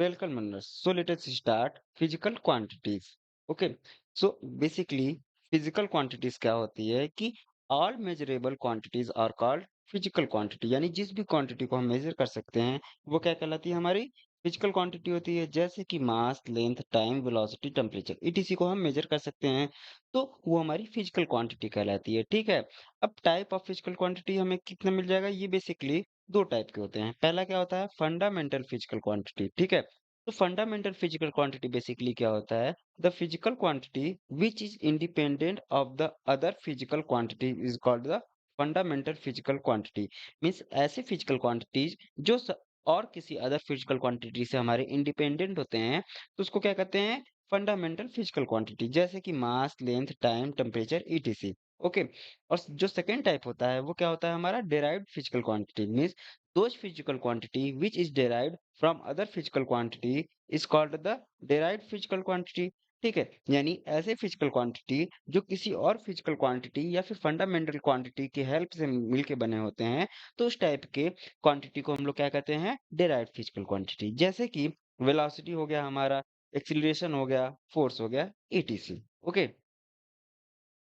Welcome, learners. So let us start physical quantities. Okay. So basically physical quantities क्या होती है कि all measurable quantities are called physical quantity, यानी जिस भी क्वांटिटी को हम मेजर कर सकते हैं वो क्या कहलाती है, हमारी फिजिकल क्वांटिटी होती है। जैसे कि mass, length, time, velocity, temperature etc को हम मेजर कर सकते हैं, तो वो हमारी फिजिकल क्वांटिटी कहलाती है। ठीक है। अब टाइप ऑफ फिजिकल क्वांटिटी हमें कितना मिल जाएगा, ये बेसिकली दो टाइप के होते हैं। पहला क्या होता है, फंडामेंटल फिजिकल क्वांटिटी। ठीक है। तो फंडामेंटल फिजिकल क्वांटिटी बेसिकली क्या होता है, the physical quantity which is independent of the other physical quantity is called the fundamental physical quantity. Means ऐसे फिजिकल क्वांटिटीज जो और किसी अदर फिजिकल क्वांटिटी से हमारे इंडिपेंडेंट होते हैं, तो उसको क्या कहते हैं, फंडामेंटल फिजिकल क्वांटिटी। जैसे कि mass, length, time, temperature, etc. Okay. और जो सेकेंड टाइप होता है वो क्या होता है, हमारा derived physical quantity. Means those physical quantity which is derived from other physical quantity is called the derived physical quantity। ठीक है। यानी ऐसे फिजिकल क्वांटिटी जो किसी और फिजिकल क्वांटिटी या फिर फंडामेंटल क्वांटिटी की हेल्प से मिलके बने होते हैं, तो उस टाइप के क्वांटिटी को हम लोग क्या कहते हैं, डेराइव्ड फिजिकल क्वांटिटी। जैसे कि वेलोसिटी हो गया हमारा, एक्सीलरेशन हो गया, फोर्स हो गया, ईटीसी। ओके।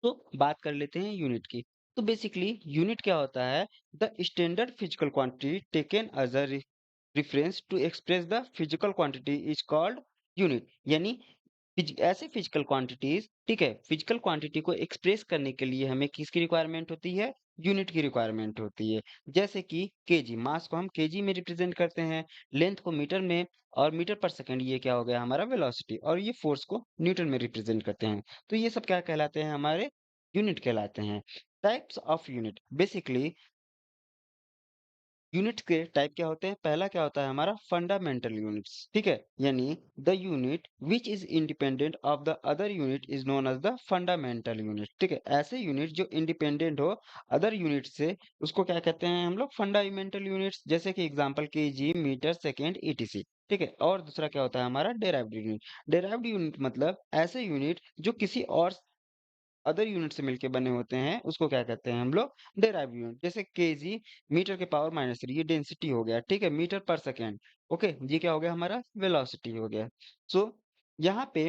तो बात कर लेते हैं यूनिट की। तो बेसिकली यूनिट क्या होता है, the standard physical quantity taken as a reference to express the physical quantity is called unit। यानी ऐसे फिजिकल क्वांटिटीज, ठीक है, फिजिकल क्वांटिटी को एक्सप्रेस करने के लिए हमें किसकी रिक्वायरमेंट होती है, यूनिट की रिक्वायरमेंट होती है। जैसे कि केजी, मास को हम केजी में रिप्रेजेंट करते हैं, लेंथ को मीटर में, और मीटर पर सेकंड ये क्या हो गया हमारा वेलोसिटी, और ये फोर्स को न्यूटन में रिप्रेजेंट करते हैं। तो ये सब क्या कहलाते हैं, हमारे यूनिट कहलाते हैं। Types of unit, basically units के टाइप क्या होते हैं, पहला क्या होता है हमारा फंडामेंटल यूनिट्स। ठीक है। यानी the unit which is independent of the other unit is known as the fundamental unit. ठीक है। ऐसे यूनिट जो इंडिपेंडेंट हो अदर यूनिट से, उसको क्या कहते हैं हम लोग, फंडामेंटल यूनिट्स। जैसे कि example KG, metre, second, ETC. ठीक है। और दूसरा क्या होता है हमारा डेराइव्ड यूनिट। डेराइव्ड यूनिट मतलब ऐसे यूनिट जो किसी और अदर यूनिट से मिलके बने होते हैं, उसको क्या कहते हैं हम लोग, डेराइव्ड यूनिट। जैसे केजी, मीटर के पावर -3, ये डेंसिटी हो गया। ठीक है। मीटर पर सेकेंड, ओके, ये क्या हो गया हमारा, वेलोसिटी हो गया। सो यहाँ पे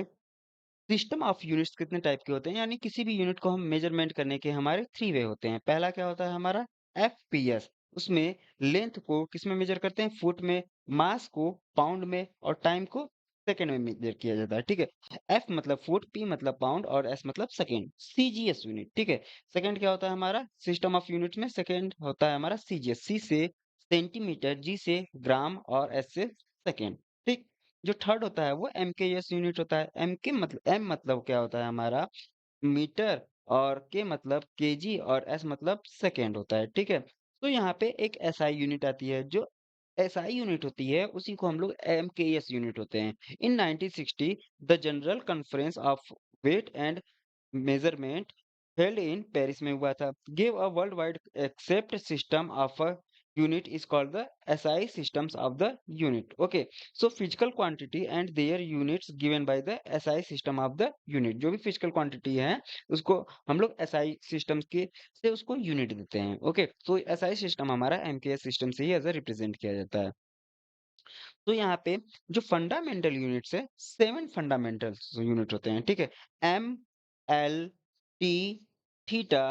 सिस्टम ऑफ यूनिट्स कितने टाइप के होते हैं, यानी किसी भी यूनिट को हम मेजरमेंट करने के हमारे थ्री वे होते हैं। पहला क्या होता है हमारा, एफपीएस। उसमें लेंथ को किसमें मेजर करते हैं, फुट में, मास को पाउंड में, और टाइम को सेकंड में मेजर किया जाता है। ठीक है। एफ मतलब फुट, पी मतलब पाउंड, और एस मतलब सेकंड, सीजीएस यूनिट। ठीक है। सेकंड क्या होता है हमारा, सिस्टम ऑफ यूनिट में सेकंड होता है हमारा सीजीएस। सी से सेंटीमीटर, जी से ग्राम, और एस से सेकंड। ठीक। जो थर्ड होता है वो एमकेएस यूनिट होता है। एम के मतलब, एम मतलब क्या होता है हमारा, मीटर, और के मतलब केजी, और एस मतलब सेकेंड होता है। ठीक है। तो यहाँ पे एक एसआई यूनिट आती है, जो एसआई यूनिट होती है उसी को हम लोग एमकेएस यूनिट होते हैं। In 1960 the general conference of weight and measurement held in Paris में हुआ था, give a world wide accept system of a unit is called the SI systems of the unit। Okay, so physical quantity and their units given by the SI system of the unit। जो भी physical quantity है उसको हम लोग SI systems के से उसको unit देते हैं। ओके। तो SI system हमारा MKS system से ही एज रिप्रेजेंट किया जाता है। तो यहाँ पे जो फंडामेंटल यूनिट्स है, 7 फंडामेंटल यूनिट होते हैं। ठीक है। एम, एल, टी, थीटा,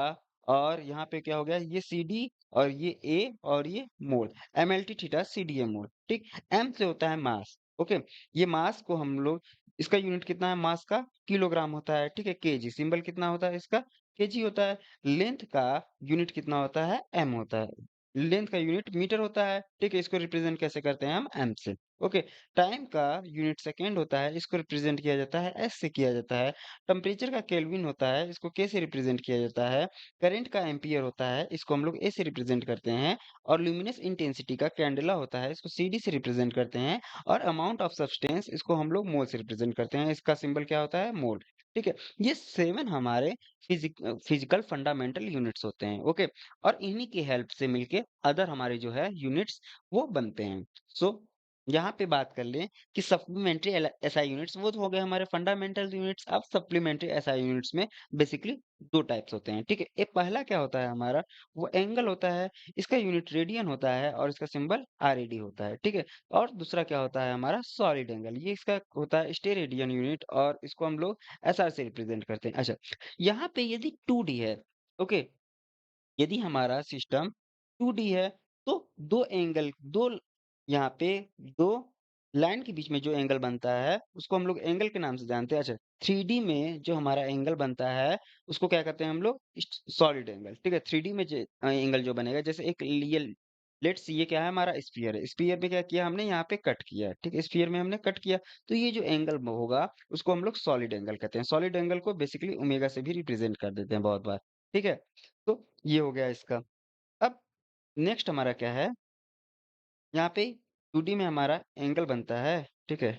और यहाँ पे क्या हो गया, ये सी डी, और ये ए, और ये mole. M L T theta C D A mole. ठीक। एम से होता है मास। ओके। ये मास को हम लोग, इसका यूनिट कितना है मास का, किलोग्राम होता है। ठीक है। केजी सिंबल कितना होता है इसका, केजी होता है। लेंथ का यूनिट कितना होता है, एम होता है। लेंथ का यूनिट मीटर होता है। ठीक है। इसको रिप्रेजेंट कैसे करते हैं हम, एम से। ओके। टाइम का यूनिट सेकेंड होता है, इसको रिप्रेजेंट किया जाता है एस से किया जाता है। टेम्परेचर का केल्विन होता है, इसको के से रिप्रेजेंट किया जाता है। करंट का एम्पियर होता है, इसको हम लोग ए से रिप्रेजेंट करते हैं। और ल्यूमिनस इंटेंसिटी का कैंडेला होता है, इसको सीडी से रिप्रेजेंट करते हैं। और अमाउंट ऑफ सब्सटेंस, इसको हम लोग मोल से रिप्रेजेंट करते हैं, इसका सिंबल क्या होता है, मोल। ठीक है। ये 7 हमारे फिजिकल फंडामेंटल यूनिट्स होते हैं। ओके। और इन्हीं की हेल्प से मिलके अदर हमारे जो है यूनिट्स वो बनते हैं। सो यहाँ पे बात कर लें कि सप्लीमेंट्री एसआई यूनिट्स वो तो हो गए हमारे फंडामेंटल यूनिट्स। अब सप्लीमेंट्री एसआई यूनिट्स में बेसिकली 2 टाइप्स होते हैं, ठीक है? एक पहला क्या होता है हमारा, वो एंगल होता है, इसका यूनिट रेडियन होता है और इसका सिंबल आरएडी होता है, ठीक है? और दूसरा क्या होता है हमारा सॉलिड एंगल, ये इसका होता है स्टेरेडियन यूनिट और इसको हम लोग एसआर से रिप्रेजेंट करते हैं। अच्छा, यहाँ पे यदि 2D है, ओके? यदि हमारा सिस्टम 2D है तो 2 एंगल 2 यहाँ पे 2 लाइन के बीच में जो एंगल बनता है उसको हम लोग एंगल के नाम से जानते हैं। अच्छा, 3D में जो हमारा एंगल बनता है उसको क्या कहते हैं हम लोग सॉलिड एंगल, ठीक है? 3D में जो एंगल जो बनेगा जैसे एक ये लेट्स ये क्या है हमारा स्फीयर है, स्फीयर में क्या किया हमने यहाँ पे कट किया, ठीक है? स्फीयर में हमने कट किया तो ये जो एंगल होगा उसको हम लोग सॉलिड एंगल कहते हैं। सॉलिड एंगल को बेसिकली ओमेगा से भी रिप्रेजेंट कर देते हैं बहुत बार, ठीक है? तो ये हो गया इसका। अब नेक्स्ट हमारा क्या है, यहाँ पे 2D में हमारा एंगल बनता है, ठीक है?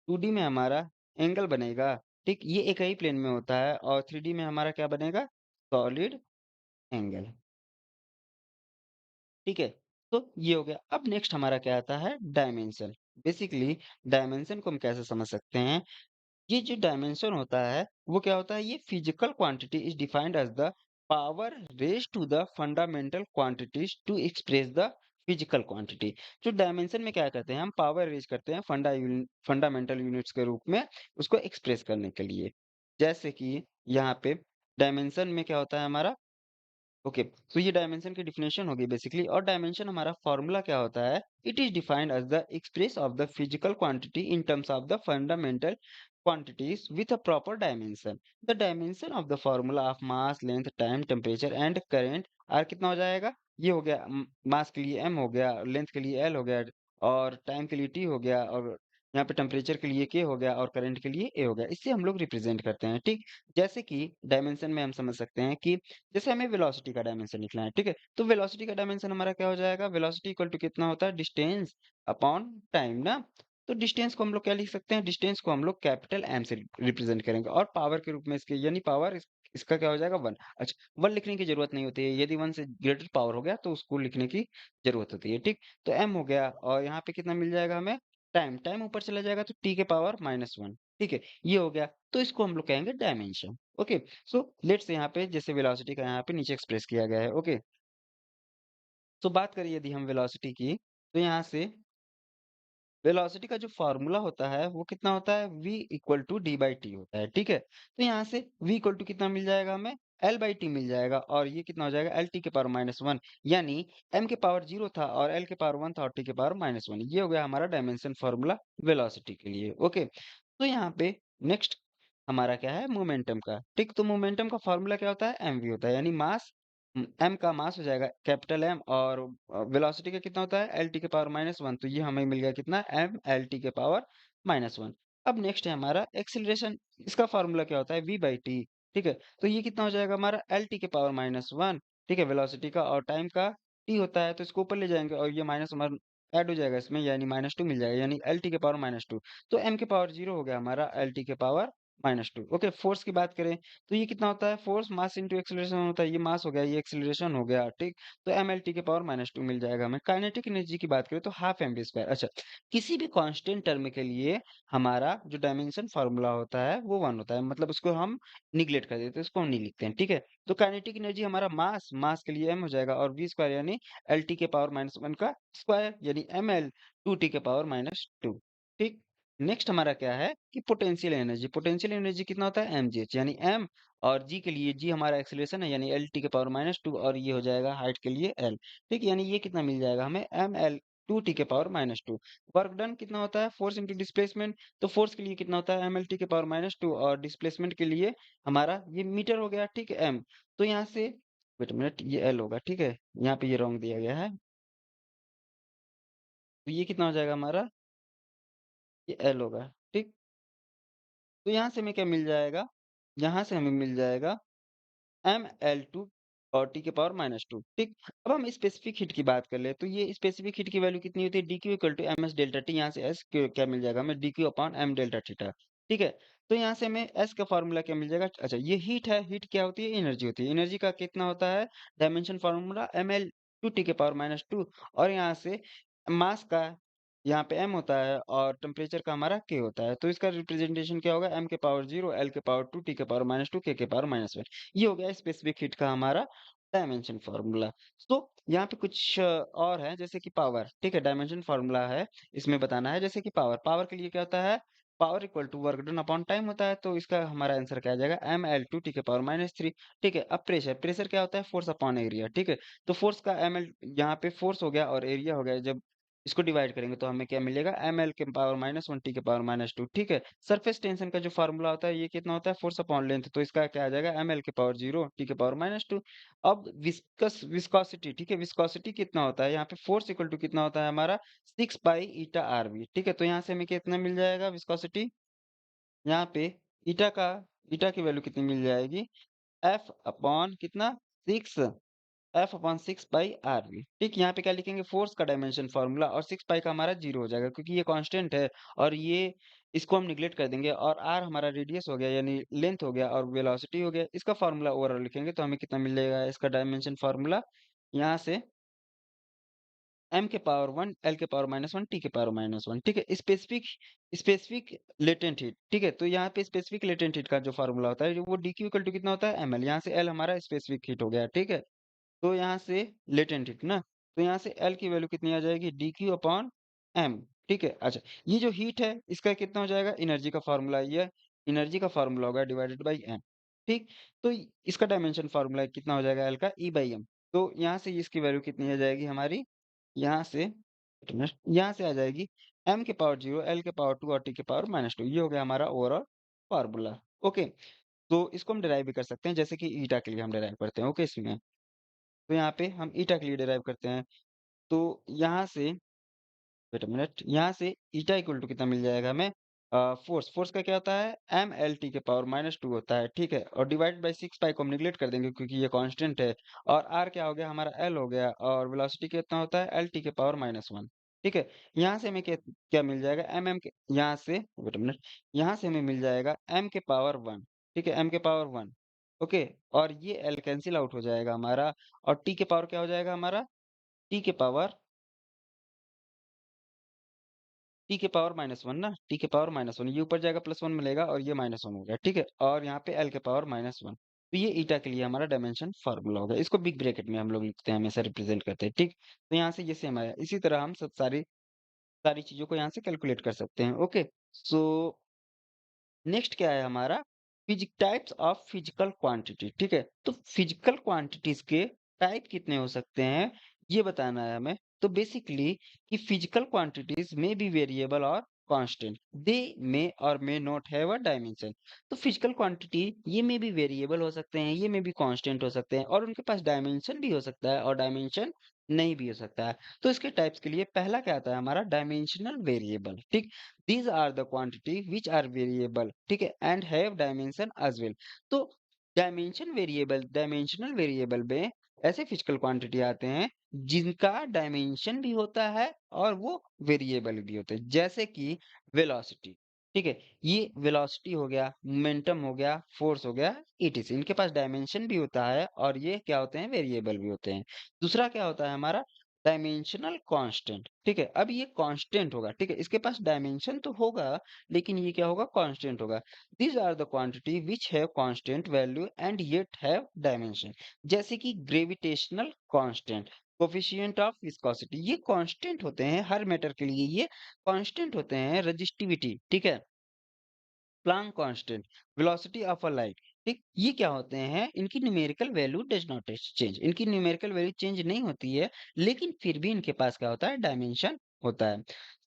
2D में हमारा एंगल बनेगा, ठीक? ये एक ही प्लेन में होता है और 3D में हमारा क्या बनेगा? सॉलिड एंगल, ठीक है? तो ये हो गया। अब नेक्स्ट हमारा क्या आता है डायमेंशन। बेसिकली डायमेंशन को हम कैसे समझ सकते हैं, ये जो डायमेंशन होता है वो क्या होता है, ये physical quantity is defined as the power raise to the fundamental quantities to express the physical quantity. जो डायमेंशन में क्या करते हैं, हम पावर रेज करते हैं फंडामेंटल यूनिट्स के रूप में उसको एक्सप्रेस करने के लिए। जैसे कि यहाँ पे डायमेंशन में क्या होता है हमारा, ओके, तो ये डायमेंशन की डिफिनेशन होगी बेसिकली। और डायमेंशन हमारा फॉर्मूला क्या होता है, it is defined as the express of the physical quantity in terms of the fundamental quantities with a proper dimension. The dimension of the formula of mass, length, time, temperature and current R कितना हो जाएगा? ये हो गया मास के लिए m हो गया, लेंथ के लिए l हो गया और टाइम के लिए t हो गया और यहाँ पे टेम्परेचर के लिए k हो गया और करंट के लिए a हो गया। इससे हम लोग रिप्रेजेंट करते हैं, ठीक? जैसे कि डायमेंशन में हम समझ सकते हैं कि जैसे हमें वेलोसिटी का डायमेंशन निकलना है, ठीक है? तो वेलोसिटी का डायमेंशन हमारा क्या हो जाएगा? वेलोसिटी इक्वल टू कितना होता है? डिस्टेंस अपॉन टाइम ना? तो डिस्टेंस को हम लोग क्या लिख सकते हैं? डिस्टेंस को हम लोग कैपिटल एम से रिप्रेजेंट करेंगे और पावर के रूप में इसके यानी पावर इसका क्या हो जाएगा 1। अच्छा, 1 लिखने की जरूरत नहीं होती है, यदि 1 से ग्रेटर पावर हो गया तो उसको लिखने की जरूरत होती है, ठीक? तो एम हो गया और यहाँ पे कितना मिल जाएगा हमें? टाइम, टाइम ऊपर चला जाएगा तो टी के पावर -1, ठीक है? ये हो गया, तो इसको हम लोग कहेंगे डायमेंशन। ओके, सो लेट्स यहाँ पे जैसे वेलोसिटी का यहाँ पे नीचे एक्सप्रेस किया गया है, ओके? तो बात करें यदि हम वेलोसिटी की तो यहाँ से वेलोसिटी का जो फार्मूला होता है वो कितना होता है, v equal to D by T होता है, ठीक है? तो यहाँ से v इक्वल टू कितना मिल जाएगा हमें, l बाई टी मिल जाएगा और ये कितना हो जाएगा, एल टी के पावर -1, यानी m के पावर 0 था और l के पावर 1 था और t के पावर -1। ये हो गया हमारा डायमेंशन फार्मूला वेलोसिटी के लिए, ओके? तो यहाँ पे नेक्स्ट हमारा क्या है, मोमेंटम का, ठीक? तो मोमेंटम का फार्मूला क्या होता है, mv होता है, यानी मास m का मास हो जाएगा कैपिटल M और वेलोसिटी का कितना होता है, एल टी के पावर -1, तो ये हमें मिल गया कितना, m एल टी के पावर -1। अब नेक्स्ट है हमारा एक्सीलरेशन, इसका फार्मूला क्या होता है, v बाई टी, ठीक है? तो ये कितना हो जाएगा हमारा, एल टी के पावर -1, ठीक है? वेलोसिटी का और टाइम का t होता है तो इसको ऊपर ले जाएंगे और ये माइनस हमारा ऐड हो जाएगा इसमें, यानी -2 मिल जाएगा, यानी एल टी के पावर -2। तो m के पावर 0 हो गया हमारा एल टी के पावर -2। ओके, फोर्स की बात करें तो ये कितना होता है, फोर्स मास इंटू एक्सेलरेशन होता है, ये मास हो गया, ये एक्सेलरेशन हो गया, ठीक? तो एम एल टी के पावर -2 मिल जाएगा हमें। काइनेटिक एनर्जी की बात करें तो हाफ एम वी स्क्वायर। अच्छा, किसी भी कांस्टेंट टर्म के लिए हमारा जो डायमेंशन फार्मूला होता है वो 1 होता है, मतलब उसको हम निग्लेक्ट कर देते हैं, उसको हम नहीं लिखते हैं, ठीक है? तो काइनेटिक एनर्जी हमारा मास, मास के लिए m हो जाएगा और v स्क्वायर यानी एल टी के पावर -1 का स्क्वायर, यानी एम एल 2 टी के पावर -2, ठीक? नेक्स्ट हमारा क्या है कि पोटेंशियल एनर्जी कितना होता है, mgh, यानी m और g के लिए, g हमारा एक्सेलरेशन है यानी एल टी के पावर -2 और ये हो जाएगा हाइट के लिए l, ठीक? यानी ये कितना मिल जाएगा हमें, एम एल 2 टी के पावर -2। वर्क डन कितना होता है, फोर्स इंटू डिस्प्लेसमेंट, तो फोर्स के लिए कितना होता है, एम एल टी के पावर -2 और डिस्प्लेसमेंट के लिए हमारा ये मीटर हो गया, ठीक है? m, तो यहाँ से वेट मिनट, ये l होगा, ठीक है? यहाँ पे ये रॉन्ग दिया गया है, तो ये कितना हो जाएगा हमारा, ये l होगा, ठीक? तो यहाँ से हमें क्या मिल जाएगा, यहाँ से हमें मिल जाएगा ml2 और t के पावर -2, ठीक? अब हम स्पेसिफिक हीट की बात कर ले तो ये स्पेसिफिक हीट की वैल्यू कितनी होती है, dq equal to ms delta t, यहाँ से s क्या मिल जाएगा हमें, dq upon m delta theta, ठीक है? तो यहाँ से हमें s का फार्मूला क्या मिल जाएगा, अच्छा ये हीट है, हीट क्या होती है, एनर्जी होती है, एनर्जी का कितना होता है, डायमेंशन फार्मूला ml 2 t के पावर -2 और यहाँ से मास का यहाँ पे m होता है और टेम्परेचर का हमारा k होता है। तो इसका रिप्रेजेंटेशन क्या होगा? m के पावर 0, l के पावर 2, t के पावर -2, k के पावर -1। ये हो गया स्पेसिफिक हीट का हमारा डायमेंशन फार्मूला। तो यहाँ पे कुछ और है जैसे कि पावर, ठीक है? डायमेंशन फार्मूला है, इसमें बताना है जैसे कि पावर, पावर के लिए क्या होता है? Power equal to work done upon time होता है। तो इसका हमारा आंसर क्या आ जाएगा? ml2 t के पावर -3। ठीक है? अब प्रेशर, प्रेशर क्या होता है? फोर्स अपॉन एरिया, ठीक है? तो फोर्स का ml यहाँ पे फोर्स हो गया और एरिया हो गया। जब इसको डिवाइड करेंगे तो हमें क्या मिलेगा? ml के पावर -1 t के पावर -2, ठीक है? सरफेस टेंशन का जो फार्मूला होता है ये कितना होता है? Force upon length. तो इसका क्या आ जाएगा? ml के पावर 0 t के पावर -2। अब विस्कोसिटी, ठीक है? विस्कोसिटी कितना होता है? यहाँ पे फोर्स इक्वल टू कितना होता है हमारा? 6 पाई ईटा आरवी, ठीक है? तो यहाँ से हमें कितना मिल जाएगा विस्कोसिटी? यहाँ पे ईटा की वैल्यू कितनी मिल जाएगी? एफ अपॉन कितना? 6, F upon 6 pi R V. ठीक, यहाँ पे क्या लिखेंगे? फोर्स का डायमेंशन फार्मूला, और 6 पाई का हमारा 0 हो जाएगा क्योंकि ये कांस्टेंट है और ये इसको हम निग्लेक्ट कर देंगे। और आर हमारा रेडियस हो गया यानी लेंथ हो गया और वेलोसिटी हो गया। इसका फार्मूला ओवरऑल लिखेंगे तो हमें कितना मिलेगा? इसका डायमेंशन फार्मूला यहाँ से m के पावर 1, l के पावर -1, t के पावर -1, ठीक है? स्पेसिफिक स्पेसिफिक लेटेंट हीट, ठीक है? तो यहाँ पे स्पेसिफिक लेटेंट हीट का जो फार्मूला होता है वो dq इक्वल टू कितना होता है? ml। यहाँ से l हमारा स्पेसिफिक हीट हो गया, ठीक है? तो यहाँ से लेटेंट हीट ना, तो यहाँ से L की वैल्यू कितनी आ जाएगी? dq अपॉन m, ठीक है? अच्छा, ये जो हीट है इसका कितना हो जाएगा? एनर्जी का फार्मूला, ये एनर्जी का फार्मूला होगा डिवाइडेड बाई m, ठीक? तो इसका डायमेंशन फार्मूला कितना हो जाएगा L का? E/m। तो यहाँ से इसकी वैल्यू कितनी आ जाएगी हमारी? यहाँ से यहाँ से आ जाएगी m के पावर 0, l के पावर 2 और t के पावर -2। ये हो गया हमारा ओवरऑल फार्मूला। ओके, तो इसको हम डिराइव भी कर सकते हैं जैसे कि ईटा के लिए हम डिराइव करते हैं। ओके, इसमें तो यहाँ पे हम ईटा के लिए डिराइव करते हैं। तो यहाँ से वेट अ मिनट, यहाँ से ईटा इक्वल टू कितना मिल जाएगा हमें? फोर्स, फोर्स का क्या होता है? एम एल टी के पावर -2 होता है, ठीक है? और डिवाइड बाई 6 पाई को हम निगलेक्ट कर देंगे क्योंकि ये कांस्टेंट है। और आर क्या हो गया? हमारा एल हो गया। और वेलोसिटी कितना होता है? एल टी के पावर -1, ठीक है? यहाँ से हमें क्या क्या मिल जाएगा? एम एम के, यहाँ से वेट अ मिनट, यहाँ से हमें मिल जाएगा एम के पावर 1, ठीक है? एम के पावर 1, ओके। और ये एल कैंसिल आउट हो जाएगा हमारा। और टी के पावर क्या हो जाएगा हमारा? टी के पावर टी के पावर -1 ना, टी के पावर -1, ये ऊपर जाएगा +1 मिलेगा और ये -1 हो गया, ठीक है? और यहाँ पे एल के पावर -1। तो ये ईटा के लिए हमारा डायमेंशन फार्मूला होगा। इसको बिग ब्रैकेट में हम लोग लिखते हैं, हमेशा रिप्रेजेंट करते हैं, ठीक? तो यहाँ से ये सेम आया। इसी तरह हम सब सारी सारी चीज़ों को यहाँ से कैलकुलेट कर सकते हैं। ओके, सो नेक्स्ट क्या है हमारा? टाइप्स ऑफ फिजिकल क्वांटिटी, ठीक है? तो फिजिकल क्वांटिटीज के टाइप कितने हो सकते हैं ये बताना है हमें। तो बेसिकली कि फिजिकल क्वांटिटीज में बी वेरिएबल और कांस्टेंट, दे मे और may not have a dimension. तो फिजिकल क्वांटिटी ये में भी वेरिएबल हो सकते हैं, ये में भी कांस्टेंट हो सकते हैं, और उनके पास डायमेंशन भी हो सकता है और डायमेंशन नहीं भी हो सकता है। तो इसके टाइप्स के लिए पहला क्या आता है हमारा? डायमेंशनल वेरिएबल, ठीक? These are the quantity which are variable, ठीक है? And have dimension as well। तो डायमेंशनल वेरिएबल में ऐसे फिजिकल क्वांटिटी आते हैं जिनका डायमेंशन भी होता है और वो वेरिएबल भी होते हैं, जैसे कि वेलोसिटी, ठीक है? ये वेलोसिटी हो गया, मोमेंटम हो गया, फोर्स हो गया, ईटीसी। इनके पास डायमेंशन भी होता है और ये क्या होते हैं? वेरिएबल भी होते हैं। दूसरा क्या होता है हमारा? डायमेंशनल कांस्टेंट, ठीक है? अब ये कांस्टेंट होगा, ठीक है? इसके पास डायमेंशन तो होगा लेकिन ये क्या होगा? कांस्टेंट होगा। These are the quantity which have constant value and yet have dimension, जैसे कि gravitational constant, coefficient of viscosity, ये कांस्टेंट होते हैं हर मैटर के लिए, ये कांस्टेंट होते हैं। रजिस्टिविटी, ठीक है? Planck constant, velocity of a light, ठीक? ये क्या होते हैं? इनकी numerical value does not change, इनकी न्यूमेरिकल वैल्यू चेंज नहीं होती है, लेकिन फिर भी इनके पास क्या होता है? डायमेंशन होता है।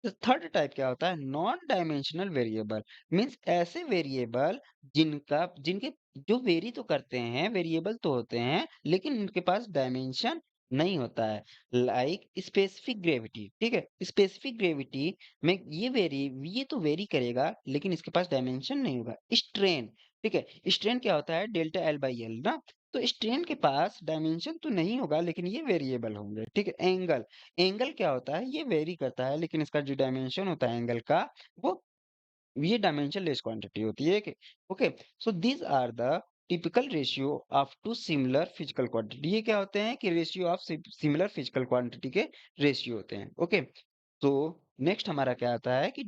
तो थर्ड टाइप क्या होता है? नॉन डायमेंशनल वेरिएबल, मीन्स ऐसे वेरिएबल जिनका जिनके जो वेरी तो करते हैं, वेरिएबल तो होते हैं, लेकिन इनके पास डायमेंशन नहीं होता है। लाइक स्पेसिफिक ग्रेविटी, ठीक है? स्पेसिफिक ग्रेविटी में ये तो वेरी करेगा लेकिन इसके पास डायमेंशन नहीं होगा। स्ट्रेन, ठीक है? स्ट्रेन क्या होता है? डेल्टा एल बाई एल ना, तो स्ट्रेन के पास डायमेंशन तो नहीं होगा लेकिन ये वेरिएबल होंगे, ठीक है? एंगल, एंगल क्या होता है? ये वेरी करता है लेकिन इसका जो डायमेंशन होता है एंगल का, वो ये डायमेंशन लेस क्वांटिटी होती है कि okay. So these are the typical ratio of two similar physical quantity. ये क्या होते हैं? कि ratio of similar physical quantity के रेशियो होते हैं। ओके, तो नेक्स्ट हमारा क्या आता है कि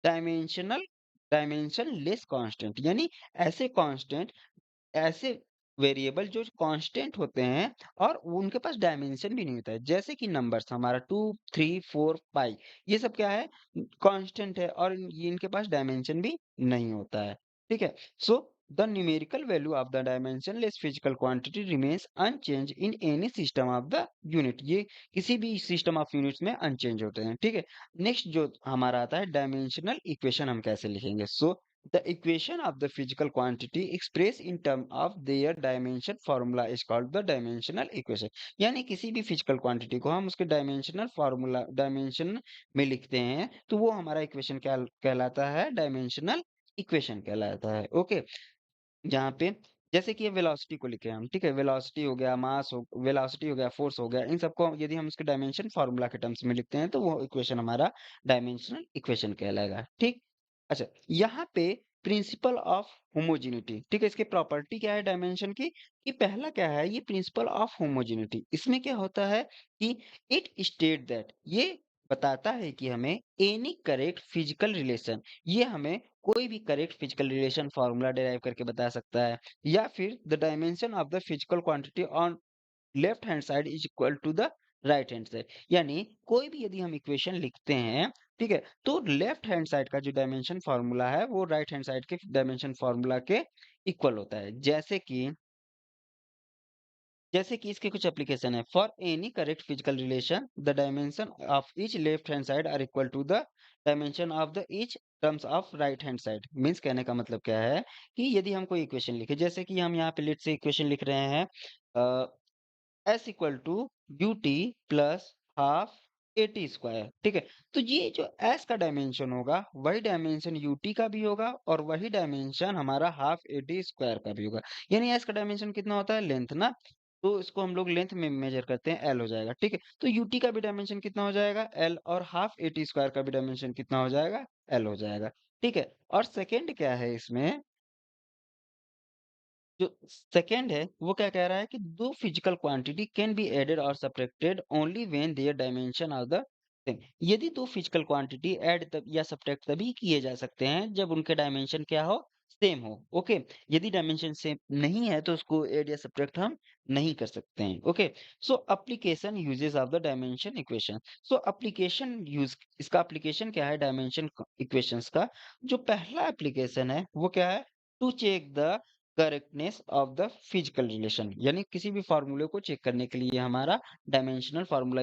डायमेंशनल डायमेंशन लेस कांस्टेंट, यानी ऐसे कांस्टेंट, ऐसे वेरिएबल जो कांस्टेंट होते हैं और उनके पास डायमेंशन भी नहीं होता है, जैसे कि नंबर्स हमारा 2 3 4 5, ये सब क्या है, कांस्टेंट है और ये इनके पास डायमेंशन भी नहीं होता है। ठीक है, so the numerical value of the dimensionless physical quantity remains unchange in any system of the unit, ये किसी भी सिस्टम ऑफ यूनिट्स में अनचेंज होते हैं। ठीक है, नेक्स्ट जो हमारा आता है डायमेंशनल इक्वेशन, हम कैसे लिखेंगे। सो the equation of the physical quantity expressed in term of their dimension formula is called the dimensional equation, यानी किसी भी फिजिकल क्वांटिटी को हम उसके डायमेंशनल फार्मूला डायमेंशन में लिखते हैं तो वो हमारा इक्वेशन क्या कहलाता है, डायमेंशनल इक्वेशन कहलाता है। ओके, जहाँ पे जैसे कि ये वेलोसिटी को लिखे हम, ठीक है, वेलोसिटी हो गया, मास हो, वेलोसिटी हो गया, फोर्स हो गया, इन सबको यदि हम इसके डायमेंशन फार्मूला के टर्म्स में लिखते हैं तो वो इक्वेशन हमारा डायमेंशनल इक्वेशन कहलाएगा। ठीक, अच्छा, यहाँ पे प्रिंसिपल ऑफ होमोजेनिटी, ठीक है, इसके प्रॉपर्टी क्या है डायमेंशन की, कि पहला क्या है, ये प्रिंसिपल ऑफ होमोजेनिटी, इसमें क्या होता है कि इट स्टेट दैट, ये बताता है कि हमें एनी करेक्ट फिजिकल रिलेशन, ये हमें कोई भी correct physical relation formula derive करके बता सकता है, या फिर the dimension of the physical quantity on left hand side is equal to the right hand side, यानी कोई भी यदि हम इक्वेशन लिखते हैं, ठीक है, तो लेफ्ट हैंड साइड का जो डायमेंशन फार्मूला है वो राइट हैंड साइड के डायमेंशन फार्मूला के इक्वल होता है। जैसे कि इसके कुछ एप्लीकेशन है, for any correct physical relation the dimension of each left hand side are equal to the dimension of the each terms of right hand side. Means कहने का मतलब क्या है कि यदि हम कोई इक्वेशन लिखे, जैसे कि हम यहाँ पे लेट से इक्वेशन लिख रहे हैं, S equal to U T plus half A T square, ठीक है, तो ये जो एस का डायमेंशन होगा वही डायमेंशन यू टी का भी होगा और वही डायमेंशन हमारा हाफ ए टी स्क्वायर का भी होगा। यानी एस का डायमेंशन कितना होता है, लेंथ ना, तो इसको हम लोग लेंथ में मेजर करते हैं, एल हो जाएगा। ठीक है, तो यूटी का भी डायमेंशन कितना हो जाएगा, एल, और हाफ ए टी स्क्वायर का भी डायमेंशन कितना हो जाएगा, एल हो जाएगा। ठीक है, और सेकेंड क्या है इसमें, जो सेकंड है वो क्या कह रहा है कि दो physical quantity can be added और subtracted only when there dimension are the same, यदि दो फिजिकल क्वांटिटी ऐड तब या सब्ट्रैक्ट तभी किए जा सकते हैं जब उनके डायमेंशन क्या हो, सेम हो। ओके, यदि डायमेंशन सेम नहीं है तो उसको ऐड या सब्ट्रैक्ट हम नहीं कर सकते हैं। Okay, so application uses of the dimension equation, so application use, इसका एप्लीकेशन क्या है डायमेंशन इक्वेशंस का, जो पहला एप्लीकेशन है वो क्या है, to check the correctness of the physical relation, यानी किसी भी फार्मूले को चेक करने के लिए हमारा डायमेंशनल फार्मूला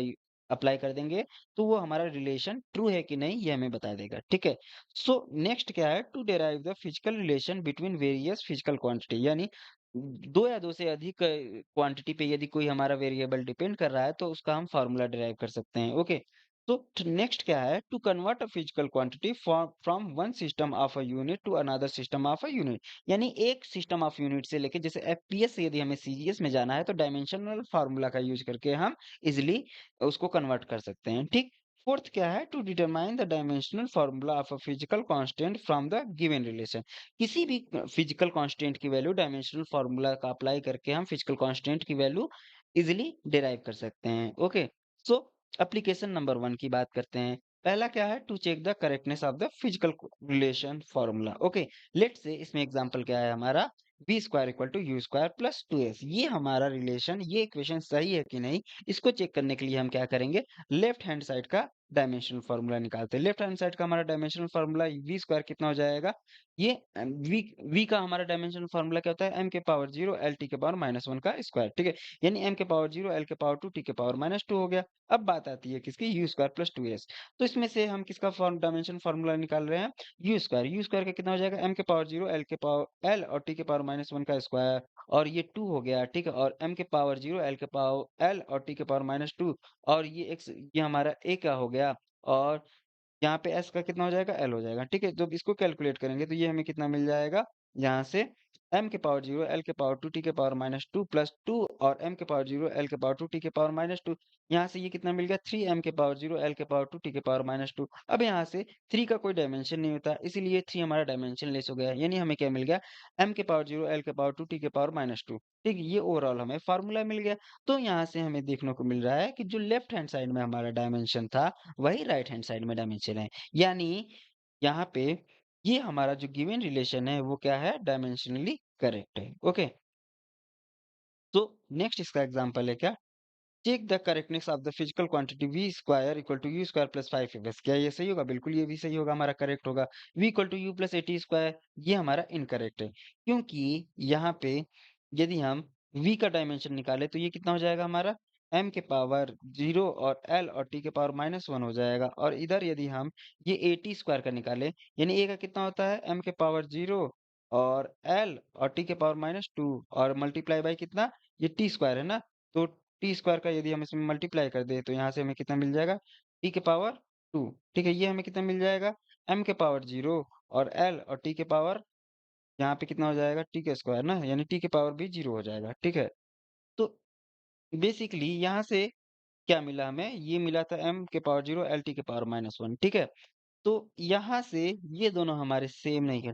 अप्लाई कर देंगे तो वो हमारा रिलेशन ट्रू है कि नहीं ये हमें बता देगा। ठीक है, सो नेक्स्ट क्या है, to derive the physical relation between various physical quantity, यानी दो या दो से अधिक क्वांटिटी पे यदि कोई हमारा वेरिएबल डिपेंड कर रहा है तो उसका हम फार्मूला डिराइव कर सकते हैं। ओके, तो नेक्स्ट क्या है, to convert a physical quantity from one system of a unit to another system of a unit, यानी एक सिस्टम ऑफ यूनिट से लेके, जैसे एफपीएस से यदि हमें सीजीएस में जाना है तो डायमेंशनल फार्मूला का यूज करके हम इजिली उसको कन्वर्ट कर सकते हैं। ठीक, फोर्थ क्या है, to determine the dimensional formula of a physical constant from the given relation, किसी भी फिजिकल कांस्टेंट की वैल्यू डायमेंशनल फार्मूला का अप्लाई करके हम फिजिकल कांस्टेंट की वैल्यू इजिली डिराइव कर सकते हैं। ओके, सो एप्लीकेशन नंबर 1 की बात करते हैं। पहला क्या है, to check the correctness of the physical relation formula. Okay, let's say इसमें एग्जांपल क्या है हमारा, v square equal to u square plus 2s, ये हमारा रिलेशन, ये इक्वेशन सही है कि नहीं, इसको चेक करने के लिए हम क्या करेंगे, लेफ्ट हैंड साइड का डायमेंशनल फार्मूला निकालते हैं। लेफ्ट हैंड साइड का हमारा डायमेंशनल फार्मूला वी स्क्वायर कितना हो जाएगा, ये वी का हमारा डायमेंशनल फार्मूला क्या होता है, एम के पावर 0 एल टी के पावर -1 का स्क्वायर। ठीक है, यानी एम के पावर 0 एल के पावर 2 टी के पावर -2 हो गया। अब बात आती है किसकी, यू स्क्वायर प्लस 2s, तो इसमें से हम किसका फॉर्म डायमेंशन फार्मूला निकाल रहे हैं, यू स्क्वायर का कितना हो जाएगा, एम के पावर 0 एल के पावर एल और टी के पावर -1 का स्क्वायर, और ये 2 हो गया। ठीक है, और एम के पावर 0 एल के पावर एल और टी के पावर -2, और ये एक्स, ये हमारा ए का हो गया, और यहाँ पे एस का कितना हो जाएगा, एल हो जाएगा। ठीक है, जब इसको कैलकुलेट करेंगे तो ये हमें कितना मिल जाएगा, यहाँ से एम के पावर 0 एल के पावर 2 टी के पावर -2 प्लस 2 और एम के पावर 0 एल के पावर 2 टी के पावर -2। यहाँ से ये कितना मिल गया 3 एम के पावर 0 एल के पावर 2 टी के पावर -2। अब यहाँ से 3 का कोई डायमेंशन नहीं होता, इसीलिए 3 हमारा डायमेंशन लेस हो गया, यानी हमें क्या मिल गया एम के पावर 0 एल के पावर 2 टी के पावर -2। ठीक है, ये ओवरऑल हमें फार्मूला मिल गया। तो यहाँ से हमें देखने को मिल रहा है कि जो लेफ्ट हैंड साइड में हमारा डायमेंशन था वही राइट हैंड साइड में डायमेंशन है, यानी यहाँ पे ये हमारा जो गिवन रिलेशन है वो क्या है डायमेंशनली करेक्ट है। ओके, तो नेक्स्ट इसका एग्जांपल है क्या, check the correctness of the physical quantity v square equal to u square plus 5ab। क्या ये सही होगा? बिल्कुल ये भी सही होगा, हमारा करेक्ट होगा। v equal to u plus 80 square ये हमारा इनकरेक्ट है, क्योंकि यहाँ पे यदि हम v का डायमेंशन निकाले तो ये कितना हो जाएगा हमारा m के पावर 0 और l और t के पावर -1 हो जाएगा। और इधर यदि हम ये 80 स्क्वायर का निकाले, यानी a का कितना होता है m के पावर 0 और l और t के पावर -2 और मल्टीप्लाई बाय कितना, ये t स्क्वायर है ना, तो टी स्क्वायर का यदि हम इसमें मल्टीप्लाई कर दें तो यहाँ से हमें कितना मिल जाएगा टी के पावर 2। ठीक है, ये हमें कितना मिल जाएगा एम के पावर 0 और एल और टी के पावर यहाँ पे कितना हो जाएगा टी के स्क्वायर ना, यानी टी के पावर भी 0 हो जाएगा। ठीक है, तो बेसिकली यहाँ से क्या मिला हमें, ये मिला था एम के पावर 0 एल टी के पावर -1। ठीक है, तो यहाँ से ये दोनों हमारे सेम नहीं है,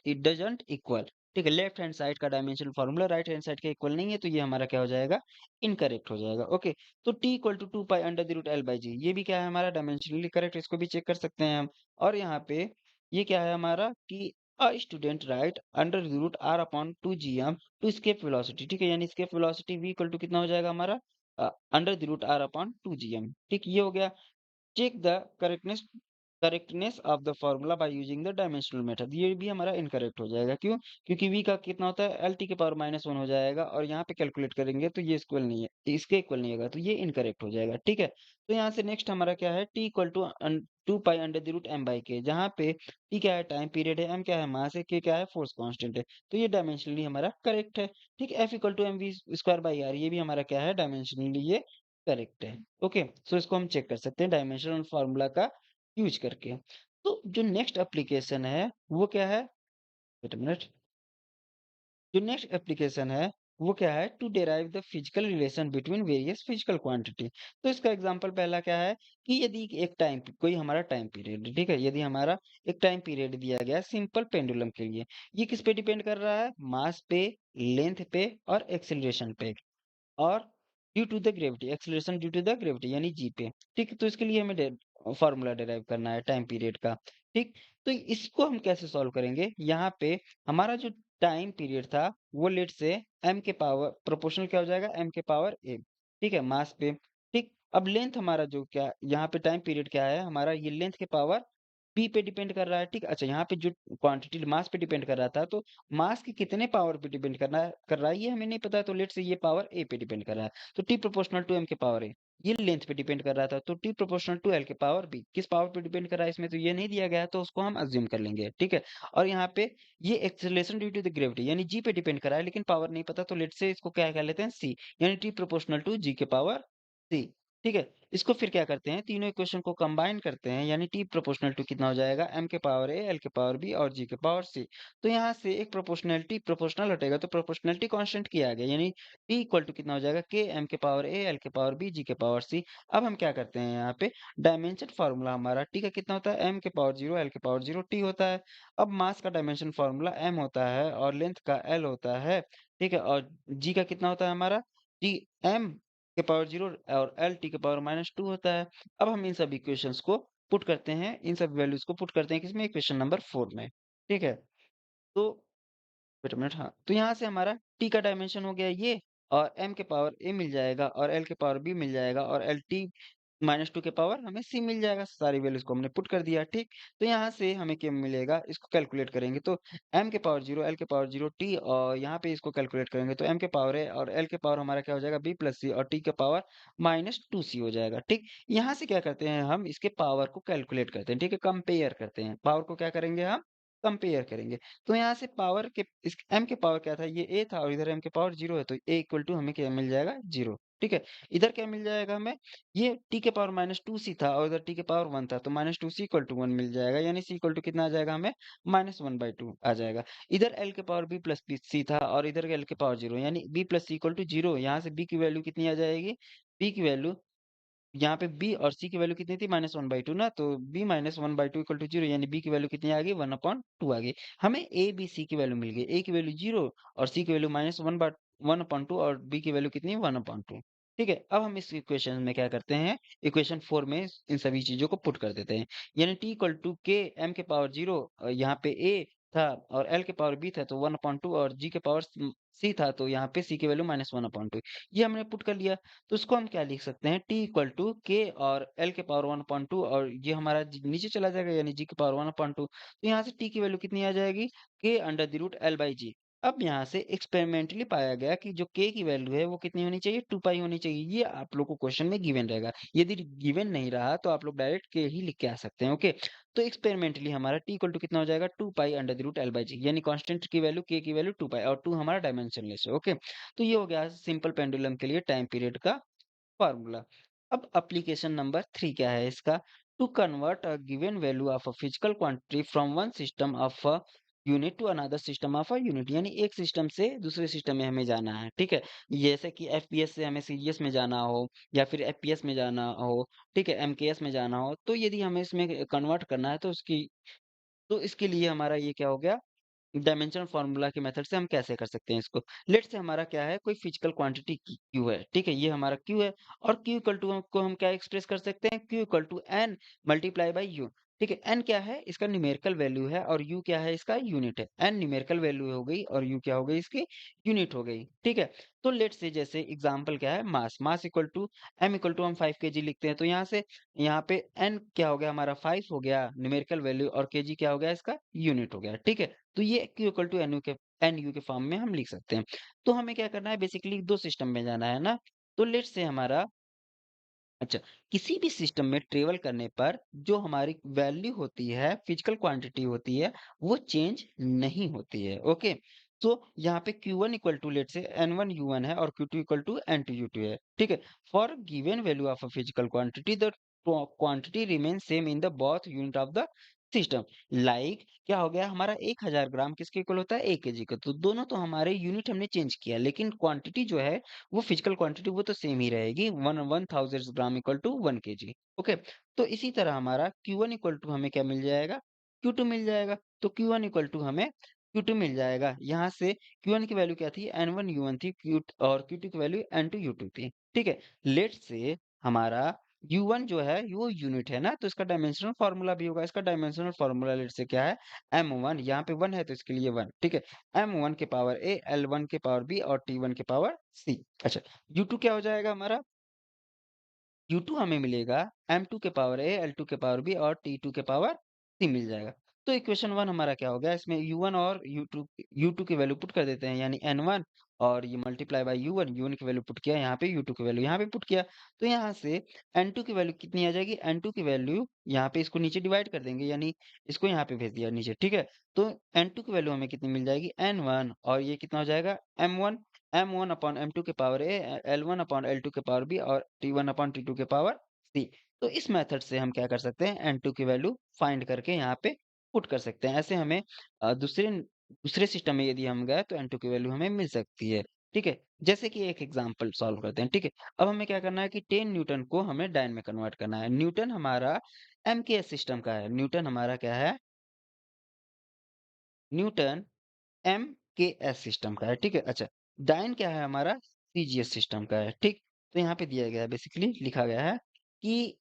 इट डजंट इक्वल। ठीक है, लेफ्ट हैंड साइड का dimension formula right hand side का इक्वल नहीं है, तो ये हमारा क्या हो जाएगा इनकरेक्ट हो जाएगा। ओके, तो t equal to 2 pi under the root L by g, ये भी क्या है हमारा डायमेंशनली करेक्ट, इसको भी चेक कर सकते हैं हम। और यहाँ पे ये क्या है हमारा कि a student right under the root R upon 2 G M to escape velocity. ठीक है, यानी escape velocity v equal to कितना हो जाएगा हमारा under the root R upon 2 G M. ठीक, ये हो गया। Check the correctness of the formula by using the dimensional method, ये भी हमारा इनकरेक्ट हो जाएगा। क्यों? क्योंकि v का कितना होता है एल टी के पावर -1 हो जाएगा, और यहाँ पे कैलकुलेट करेंगे तो ये इक्वल नहीं है, इसके इक्वल नहीं होगा, तो ये इनकरेक्ट हो जाएगा। ठीक है, तो यहाँ से नेक्स्ट हमारा क्या है t equal to 2 pi under the root M by K, जहाँ पे t क्या है टाइम पीरियड है, m क्या है मास है, k क्या है फोर्स कांस्टेंट है, तो ये डायमेंशनली हमारा करेक्ट है। ठीक है, f equal to M V square by R, ये भी हमारा क्या है डायमेंशनली ये करेक्ट है। ओके, सो इसको हम चेक कर सकते हैं डायमेंशनल फार्मूला का यूज करके। तो जो नेक्स्ट एप्लीकेशन है वो क्या है, वेट अ मिनट, जो नेक्स्ट एप्लीकेशन है वो क्या है to derive the physical relation between various physical quantity. तो इसका एग्जांपल पहला क्या है कि यदि एक टाइम कोई हमारा टाइम पीरियड, ठीक है, यदि हमारा एक टाइम पीरियड दिया गया सिंपल पेंडुलम के लिए, ये किस पे डिपेंड कर रहा है, मास पे, लेंथ पे और एक्सेलरेशन पे, और due to the gravity, acceleration due to the gravity यानी जी पे। ठीक, तो इसके लिए हमें फॉर्मूला डिराइव करना है टाइम पीरियड का। ठीक, तो इसको हम कैसे सॉल्व करेंगे, यहाँ पे हमारा जो टाइम पीरियड था वो लेट से एम के पावर प्रोपोर्शनल क्या हो जाएगा एम के पावर ए। ठीक है, मास पे। ठीक, अब लेंथ हमारा जो क्या यहाँ पे टाइम पीरियड क्या है हमारा, ये लेंथ के पावर पी पे डिपेंड कर रहा है। ठीक, अच्छा यहाँ पे जो क्वांटिटी मास पे डिपेंड कर रहा था, तो मास के कितने पावर पे डिपेंड कर रहा है ये हमें नहीं पता, तो लेट से ये पावर ए पे डिपेंड कर रहा है, तो टी प्रोपोर्शनल टू एम के पावर ए। ये लेंथ पे डिपेंड कर रहा था, तो टी प्रोपोर्शनल टू एल के पावर बी, किस पावर पे डिपेंड कर रहा है इसमें तो ये नहीं दिया गया है, तो उसको हम अज्यूम कर लेंगे। ठीक है, और यहाँ पे ये acceleration due to the gravity यानी जी पे डिपेंड कर रहा है, लेकिन पावर नहीं पता, तो लेट से इसको क्या कह लेते हैं सी, यानी टी प्रोपोर्शनल टू जी के पावर सी। ठीक है, इसको फिर क्या करते हैं, तीनों इक्वेशन को कंबाइन करते हैं, यानी टी प्रोपोर्शनल टू कितना हो जाएगा एम के पावर ए एल के पावर बी और जी के पावर सी। तो यहाँ से एक प्रोपोर्शनैलिटी प्रोपोर्शनल हटेगा, तो प्रोपोर्शनैलिटी कांस्टेंट किया गया, यानी टी इक्वल टू कितना हो जाएगा के एम के पावर ए एल के पावर बी जी के पावर सी। अब हम क्या करते हैं यहाँ पे डायमेंशन फार्मूला हमारा टी का कितना होता है एम के पावर 0 एल के पावर 0 टी होता है। अब मास का डायमेंशन फार्मूला एम होता है और लेंथ का एल होता है। ठीक है, और जी का कितना होता है हमारा जी एम के पावर 0 और एल टी के पावर -2 होता है। अब हम इन सब इक्वेशंस को पुट करते हैं, इन सब वैल्यूज को पुट करते हैं किसमें, इक्वेशन नंबर 4 में। ठीक है, तो वेट अ मिनट, हाँ, तो यहाँ से हमारा t का डायमेंशन हो गया ये, और m के पावर a मिल जाएगा और l के पावर b मिल जाएगा और एल टी -2 के पावर हमें c मिल जाएगा, सारी वैल्यूज को हमने पुट कर दिया। ठीक, तो यहाँ से हमें क्या मिलेगा, इसको कैलकुलेट करेंगे तो m के पावर 0 l के पावर 0 t, और यहाँ पे इसको कैलकुलेट करेंगे तो m के पावर a और l के पावर हमारा क्या हो जाएगा b प्लस c और t के पावर -2c हो जाएगा। ठीक, यहाँ से क्या करते हैं हम इसके पावर को कैलकुलेट करते हैं। ठीक है, कंपेयर करते हैं, पावर को क्या करेंगे हम कंपेयर करेंगे। तो यहाँ से पावर के इस m के पावर क्या था? ये a था और इधर m के पावर 0 है, तो a इक्वल टू हमें क्या मिल जाएगा? 0, ठीक है? इधर क्या मिल जाएगा हमें? ये t के पावर -2c था और इधर t के पावर 1 था, तो -2c इक्वल टू 1 मिल जाएगा, यानी c इक्वल टू कितना आ जाएगा हमें? -1/2 आ जाएगा। इधर l के पावर b प्लस c था और इधर l के पावर 0, यानी b plus c equal to 0। यहाँ से b की वैल्यू कितनी आ जाएगी? b की वैल्यू यहाँ पे b और c की वैल्यू कितनी थी? -1/2 ना, तो b -1/2 इक्वल टू 0, यानी b की वैल्यू कितनी आ गई? 1/2 आ गई। हमें a, b, c की वैल्यू मिल गई। a की वैल्यू 0 और c की वैल्यू -1/2 और b की वैल्यू कितनी है? 1/2। ठीक है? अब हम इस इक्वेशन में क्या करते हैं? इक्वेशन 4 में इन सभी चीज़ों को पुट कर देते हैं। यानी t equal to k m के पावर 0 यहाँ पे a था और l के पावर b था, तो 1/2 और g के पावर c था, तो यहाँ पे c की वैल्यू -1/2। ये हमने पुट कर लिया। तो उसको हम क्या लिख सकते हैं? t इक्वल टू के और l के पावर 1/2 और ये हमारा नीचे चला जाएगा, यानी g की पावर 1/2। तो यहाँ से t की वैल्यू कितनी आ जाएगी? k under the root l by g. अब यहाँ से एक्सपेरिमेंटली पाया गया कि जो k की वैल्यू है वो कितनी होनी चाहिए? 2 पाई होनी चाहिए। ये आप लोग को क्वेश्चन में गिवन रहेगा। यदि गिवन नहीं रहा तो आप लोग डायरेक्ट k ही लिख के आ सकते हैं। ओके, तो एक्सपेरिमेंटली हमारा t इक्वल टू कितना हो जाएगा? 2 pi under the root l by g, यानी कांस्टेंट की वैल्यू k की वैल्यू 2 पाई और 2 हमारा डायमेंशनलेस है। ओके, तो ये हो गया सिंपल पेंडुलम के लिए टाइम पीरियड का फार्मूला। अब एप्लीकेशन नंबर 3 क्या है इसका? To convert a given value of a physical quantity from one system of a unit to another system of a unit, यानी एक सिस्टम से दूसरे सिस्टम में हमें जाना है। ठीक है? जैसे कि एफपीएस से हमें सीजीएस में जाना हो या फिर एफपीएस में जाना हो, ठीक है, एमकेएस में जाना हो, तो यदि हमें इसमें कन्वर्ट करना है तो इसके लिए हमारा ये क्या हो गया? डायमेंशन फार्मूला के मेथड से हम कैसे कर सकते हैं इसको? लेट्स से हमारा क्या है? कोई फिजिकल क्वांटिटी क्यू है, ठीक है? ये हमारा क्यू है और क्यू इक्वल टू को हम क्या एक्सप्रेस कर सकते हैं? Q equal to N multiply by U. ठीक है? एन क्या है? इसका न्यूमेरिकल वैल्यू है और यू क्या है? इसका यूनिट है। एन न्यूमेरिकल वैल्यू हो गई और यू क्या हो गई? इसकी यूनिट हो गई। ठीक है? तो लेट्स से जैसे एग्जांपल क्या है? Mass equal to M equal to हम 5 केजी लिखते हैं, तो यहाँ से यहाँ पे एन क्या हो गया? हमारा 5 हो गया न्यूमेरिकल वैल्यू और केजी क्या हो गया? इसका यूनिट हो गया। ठीक है? तो ये Q equal to N U के फॉर्म में हम लिख सकते हैं। तो हमें क्या करना है? बेसिकली 2 सिस्टम में जाना है ना? तो लेट्स से हमारा अच्छा, किसी भी सिस्टम में ट्रेवल करने पर जो हमारी वैल्यू होती है, फिजिकल क्वांटिटी होती है, वो चेंज नहीं होती है। ओके, तो यहाँ पे Q1 इक्वल टू लेट से N1 U1 है और Q2 equal to N2 U2 है। ठीक है? For given value of a physical quantity the quantity remain same in the both unit of the system. Like क्या हो गया? हमारा 1000 ग्राम किसके इक्वल होता है? 1 केजी का। तो दोनों तो हमारे यूनिट हमने चेंज किया, लेकिन क्वांटिटी जो है वो फिजिकल क्वांटिटी वो तो सेम ही रहेगी। 1000 gram equal to 1 KG. Okay, तो इसी तरह हमारा Q1 इक्वल टू हमें क्या मिल जाएगा? Q2 मिल जाएगा। तो Q1 इक्वल टू हमें Q2 मिल जाएगा। यहाँ से Q1 की वैल्यू क्या थी? N1 U1 थी, और Q2 की वैल्यू N2 U2 थी। ठीक है? लेट से हमारा U1 जो है वो यूनिट है ना, तो इसका डायमेंशनल फार्मूला भी होगा। इसका डायमेंशनल फार्मूला लेट से क्या है? M1, यहाँ पे 1 है तो इसके लिए 1। ठीक है? M1 के पावर A, L1 के पावर B और T1 के पावर C। अच्छा, U2 क्या हो जाएगा हमारा? U2 हमें मिलेगा M2 के पावर A, L2 के पावर B और T2 के पावर C मिल जाएगा। तो इक्वेशन 1 हमारा क्या हो गया? इसमें U1 और U2 की वैल्यू पुट कर देते हैं, यानी N1 और ये मल्टीप्लाई बाय U1 की वैल्यू पुट किया, यहाँ पे U2 की वैल्यू यहाँ पे पुट किया। तो यहाँ से N2 की वैल्यू कितनी आ जाएगी? N2 की वैल्यू यहाँ पे इसको नीचे डिवाइड कर देंगे, यानी इसको यहाँ पे भेज दिया नीचे। ठीक है? तो N2 की वैल्यू हमें कितनी मिल जाएगी? N1 और ये कितना हो जाएगा? M1 M1 अपॉन M2 के power A, L1 upon L2 के पावर B और T1 अपॉन T2 के पावर C। तो इस मेथड से हम क्या कर सकते हैं? N2 की वैल्यू फाइंड करके यहाँ पे पुट कर सकते हैं। ऐसे हमें दूसरे दूसरे सिस्टम में यदि हम गए तो N2 की वैल्यू हमें मिल सकती है। ठीक है? जैसे कि एक एग्जांपल सॉल्व करते हैं। ठीक है? अब हमें क्या करना है कि 10 न्यूटन को हमें डाइन में कन्वर्ट करना है। न्यूटन हमारा एमकेएस सिस्टम का है। न्यूटन हमारा क्या है? न्यूटन एमकेएस सिस्टम का है। ठीक है? अच्छा, डाइन क्या है हमारा? सीजीएस सिस्टम का है। ठीक? तो यहाँ पे दिया गया है, बेसिकली लिखा गया है कि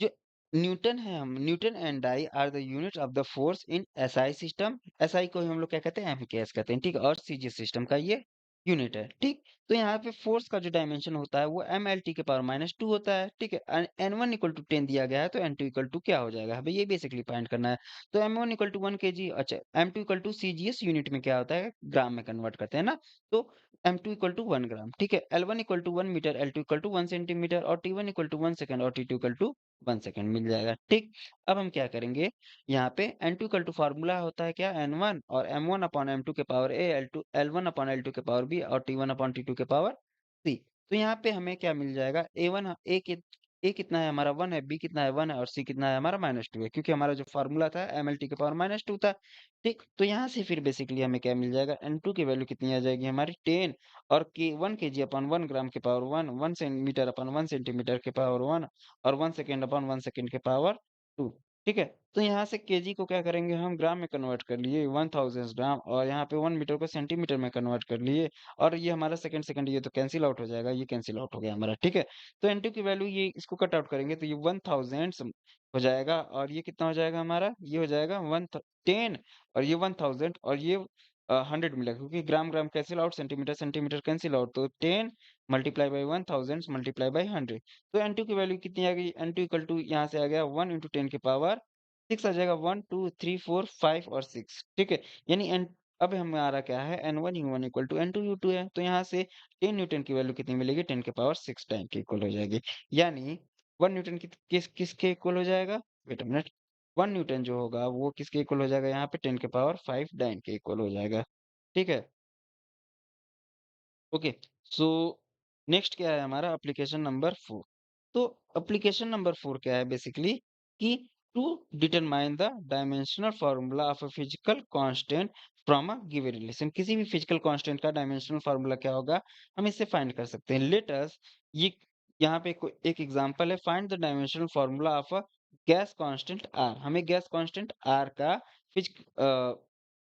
जो newton and dyne are the unit of the force in SI system. SI को ही हम लोग क्या कहते हैं? एमकेएस कहते हैं। ठीक है? और सीजीएस सिस्टम का ये यूनिट है। ठीक? तो यहाँ पे फोर्स का जो डायमेंशन होता है वो एम एल टी के पावर -2 होता है। ठीक है? एन वन इक्वल टू 10 दिया गया है, तो एन टू इक्वल टू क्या हो जाएगा? हमें ये बेसिकली फाइंड करना है। तो M one equal to 1 kg. अच्छा, M two equal to CGS unit में क्या होता है? ग्राम में कन्वर्ट करते हैं ना, तो M two equal to 1 gram. ठीक है? L one equal to 1 metre, L two equal to 1 centimetre और T one equal to 1 second और T two equal to 1 second मिल जाएगा, ठीक। अब हम क्या करेंगे, यहाँ पे n2 इक्वल टू फार्मूला होता है क्या, n1 और m1 अपॉन m2 के power a, L2 L1 upon L2 के पावर b और T1 अपॉन T2 के पावर c। तो यहाँ पे हमें क्या मिल जाएगा, a कितना है हमारा 1 है, b कितना है 1 है और c कितना है हमारा -2 है, क्योंकि हमारा जो फार्मूला था mlt के पावर -2 था, ठीक। तो यहाँ से फिर बेसिकली हमें क्या मिल जाएगा, n2 की वैल्यू कितनी आ जाएगी हमारी 10 और के 1 केजी अपॉन 1 ग्राम के पावर 1, 1 सेंटीमीटर अपॉन 1 सेंटीमीटर के पावर 1 और 1 सेकंड अपॉन 1 सेकंड के पावर 2, ठीक है। तो यहाँ से केजी को क्या करेंगे, हम ग्राम में कन्वर्ट कर लिए 1000 ग्राम और यहाँ पे 1 मीटर को सेंटीमीटर में कन्वर्ट कर लिए और ये हमारा सेकंड सेकंड ये तो कैंसिल आउट हो जाएगा, ये कैंसिल आउट हो गया हमारा, ठीक है। तो एन2 की वैल्यू ये इसको कट आउट करेंगे तो ये 1000 हो जाएगा और ये कितना हो जाएगा हमारा, ये हो जाएगा 10 और ये 1000 और ये 100 मिलेगा, क्योंकि gram gram cancel out, centimetre centimetre cancel out, तो 10 मल्टीप्लाई बाई 1000 मल्टीप्लाई बाई 100। तो n2 की वैल्यू कितनी आ गई, n2 इक्वल टू यहाँ से आ गया 1 इंटू 10 के पावर 6 आ जाएगा, 1 2 3 4 5 और 6, ठीक है। यानी एन अब हमारा क्या है, n1 u1 equal to n2 u2 है, तो यहाँ से 10 न्यूटन की वैल्यू कितनी मिलेगी, 10 के पावर 6 टाइम के इक्वल हो जाएगी। यानी 1 न्यूटन किसके इक्वल हो जाएगा, वेट अ मिनट, 1 न्यूटन जो होगा वो किसके इक्वल हो जाएगा, यहाँ पे 10 के पावर 5 डाइन के इक्वल हो जाएगा, ठीक है। ओके, सो नेक्स्ट क्या है हमारा, एप्लीकेशन नंबर 4। तो एप्लीकेशन नंबर 4 क्या है बेसिकली, कि to determine the dimensional formula of a physical constant from a given relation. किसी भी फिजिकल कांस्टेंट का डायमेंशनल फार्मूला क्या होगा, हम इससे फाइंड कर सकते हैं। लेट अस, ये यहाँ पे एक एग्जांपल है, find the dimensional formula of a gas constant R. हमें गैस कांस्टेंट आर का फिजिक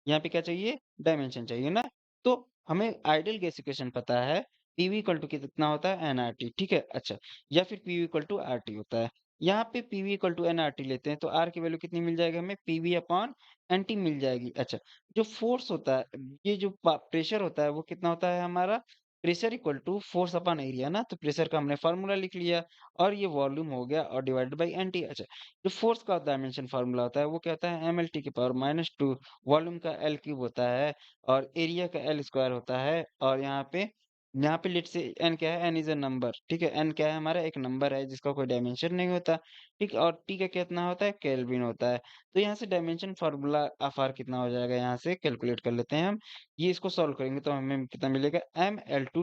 यहाँ पे क्या चाहिए, डायमेंशन चाहिए ना। तो हमें आइडियल गैस इक्वेशन पता है, पीवी इक्वल टू कितना होता है, एनआरटी, ठीक है। अच्छा, या फिर पीवी इक्वल टू आरटी होता है। यहाँ पे पीवी इक्वल टू एनआरटी लेते हैं तो आर की वैल्यू कितनी मिल जाएगी हमें, पीवी अपॉन एनटी मिल जाएगी। अच्छा, जो फोर्स होता है, ये जो प्रेशर होता है वो कितना होता है हमारा, pressure equal to force upon area ना, तो प्रेशर का हमने फार्मूला लिख लिया और ये वॉल्यूम हो गया और डिवाइडेड बाई एनटी। अच्छा, जो फोर्स का डायमेंशन फार्मूला होता है वो क्या होता है, एमएलटी की पावर -2, वॉल्यूम का एल क्यूब होता है और एरिया का एल स्क्वायर होता है। और यहाँ पे लेट से एन क्या है, एन इज अ नंबर, ठीक है। एन क्या है हमारा, एक नंबर है जिसका कोई डायमेंशन नहीं होता, ठीक। और टी का कितना होता है, केल्विन होता है। तो यहाँ से डायमेंशन फार्मूला ऑफ आर कितना हो जाएगा, यहाँ से कैलकुलेट कर लेते हैं हम। ये इसको सॉल्व करेंगे तो हमें कितना मिलेगा, M L two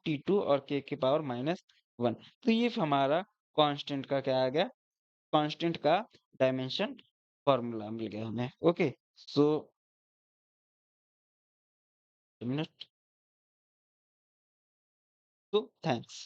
T two और के पावर -1। तो ये हमारा कांस्टेंट का क्या आ गया, कांस्टेंट का डायमेंशन फार्मूला मिल गया हमें। ओके, सो मिनट, तो थैंक्स।